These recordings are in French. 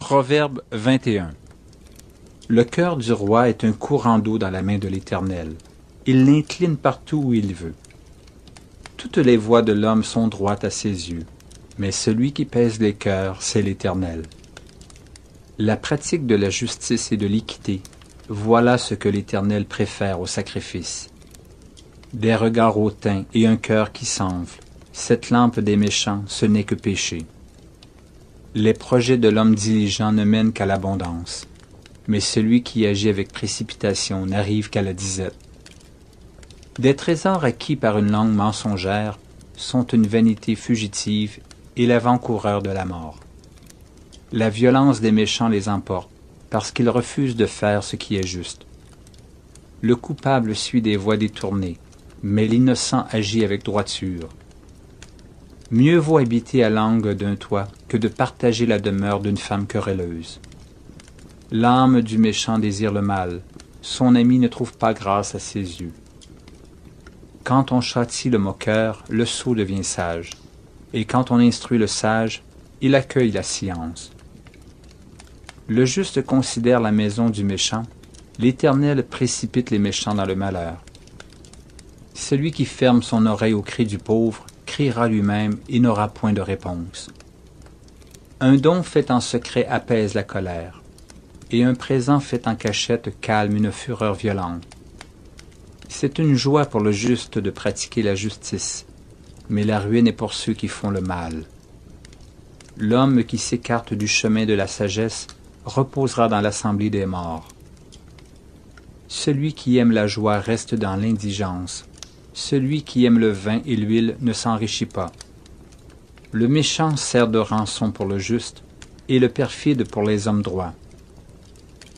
Proverbe 21. Le cœur du roi est un courant d'eau dans la main de l'Éternel. Il l'incline partout où il veut. Toutes les voies de l'homme sont droites à ses yeux, mais celui qui pèse les cœurs, c'est l'Éternel. La pratique de la justice et de l'équité, voilà ce que l'Éternel préfère au sacrifice. Des regards hautains et un cœur qui s'enfle, cette lampe des méchants, ce n'est que péché. Les projets de l'homme diligent ne mènent qu'à l'abondance, mais celui qui agit avec précipitation n'arrive qu'à la disette. Des trésors acquis par une langue mensongère sont une vanité fugitive et l'avant-coureur de la mort. La violence des méchants les emporte, parce qu'ils refusent de faire ce qui est juste. Le coupable suit des voies détournées, mais l'innocent agit avec droiture. Mieux vaut habiter à l'angle d'un toit que de partager la demeure d'une femme querelleuse. L'âme du méchant désire le mal, son ami ne trouve pas grâce à ses yeux. Quand on châtie le moqueur, le sot devient sage, et quand on instruit le sage, il accueille la science. Le juste considère la maison du méchant, l'Éternel précipite les méchants dans le malheur. Celui qui ferme son oreille au cri du pauvre criera lui-même et n'aura point de réponse. Un don fait en secret apaise la colère, et un présent fait en cachette calme une fureur violente. C'est une joie pour le juste de pratiquer la justice, mais la ruine est pour ceux qui font le mal. L'homme qui s'écarte du chemin de la sagesse reposera dans l'assemblée des morts. Celui qui aime la joie reste dans l'indigence. Celui qui aime le vin et l'huile ne s'enrichit pas. Le méchant sert de rançon pour le juste, et le perfide pour les hommes droits.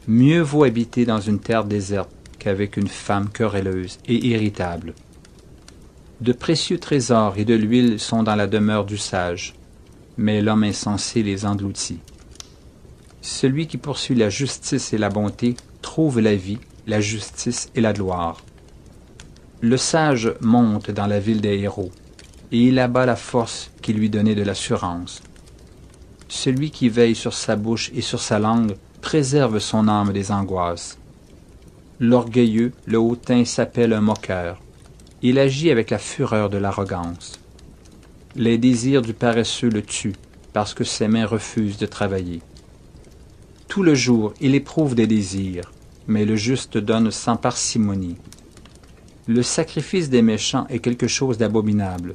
Mieux vaut habiter dans une terre déserte qu'avec une femme querelleuse et irritable. De précieux trésors et de l'huile sont dans la demeure du sage, mais l'homme insensé les engloutit. Celui qui poursuit la justice et la bonté trouve la vie, la justice et la gloire. Le sage monte dans la ville des héros, et il abat la force qui lui donnait de l'assurance. Celui qui veille sur sa bouche et sur sa langue préserve son âme des angoisses. L'orgueilleux, le hautain s'appelle un moqueur. Il agit avec la fureur de l'arrogance. Les désirs du paresseux le tuent, parce que ses mains refusent de travailler. Tout le jour, il éprouve des désirs, mais le juste donne sans parcimonie. Le sacrifice des méchants est quelque chose d'abominable,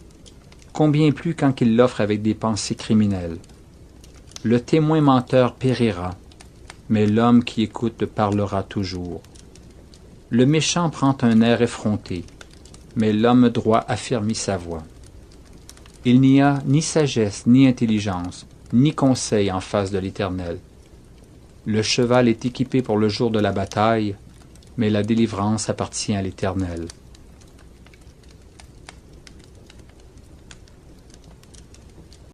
combien plus quand il l'offre avec des pensées criminelles. Le témoin menteur périra, mais l'homme qui écoute parlera toujours. Le méchant prend un air effronté, mais l'homme droit affermit sa voix. Il n'y a ni sagesse, ni intelligence, ni conseil en face de l'Éternel. Le cheval est équipé pour le jour de la bataille, mais la délivrance appartient à l'Éternel.